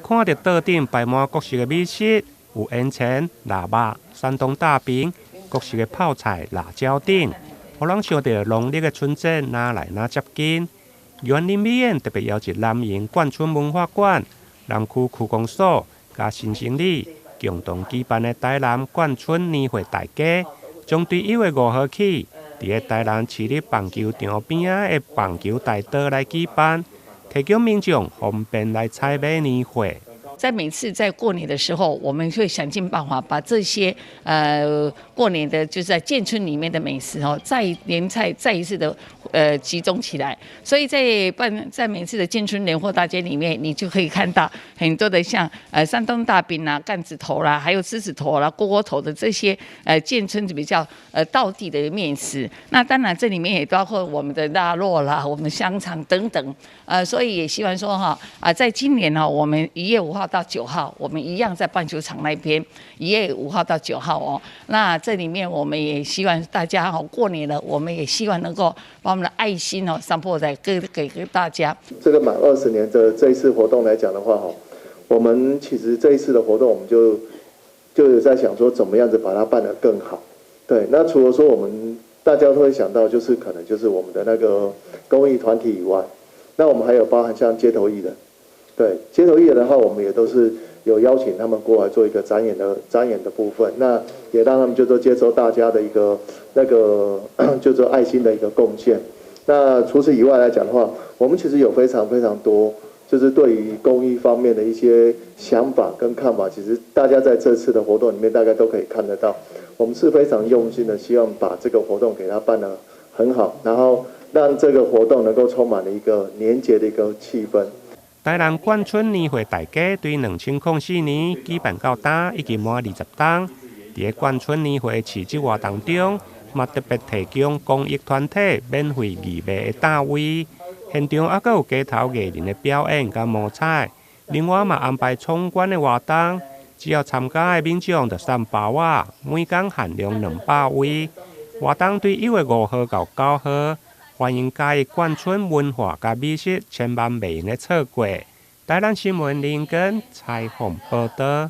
看到桌顶摆满各式的美食，有烟肠、腊肉、山东大饼、各式的泡菜、辣椒等，互人想到农历的春节哪来哪接近。园林美院特别邀请南营冠村文化馆、南区区公所、加新生里共同举办的台南冠村年会大家，将对1月5号起，伫台南市立棒球场边仔的棒球大道来举办，提供民众方便来采买年会。在每次在过年的时候，我们会想尽办法把这些过年的就是在建村里面的美食再一次的集中起来。所以在每次的建村年货大街里面，你就可以看到很多的像山东大饼啦、干子头啦、还有狮子头啦、锅锅头的这些建村比较道地的面食。那当然这里面也包括我们的腊肉啦、我们香肠等等。所以也希望说在今年我们1月5号到9号，我们一样在棒球场那边1月5号到9号那这里面我们也希望大家过年了，我们也希望能够把我们的爱心散播在给大家。这个满20年的这一次活动来讲的话我们其实这一次的活动我们就有在想说怎么样子把它办得更好。对，那除了说我们大家都会想到就是可能就是我们的那个公益团体以外，那我们还有包含像街头艺人。对，街头艺人的话，我们也都是有邀请他们过来做一个展演的部分，那也让他们就说接受大家的一个就说爱心的一个贡献。那除此以外来讲的话，我们其实有非常非常多，就是对于公益方面的一些想法跟看法，其实大家在这次的活动里面大概都可以看得到。我们是非常用心的，希望把这个活动给它办得很好，然后让这个活动能够充满了一个年节的一个气氛。台南冠村年会大家对2004年举办到今已经满20档。在冠村年会市集活动中，嘛特别提供公益团体免费义卖的摊位，现场还有街头艺人的表演甲摸彩。另外嘛安排闯关的活动，只要参加的民众就送包仔，每天限量200位。活动对1月5号到9号。欢迎加入冠村文化甲美食，千万袂用错过。台南新闻林根采访报道。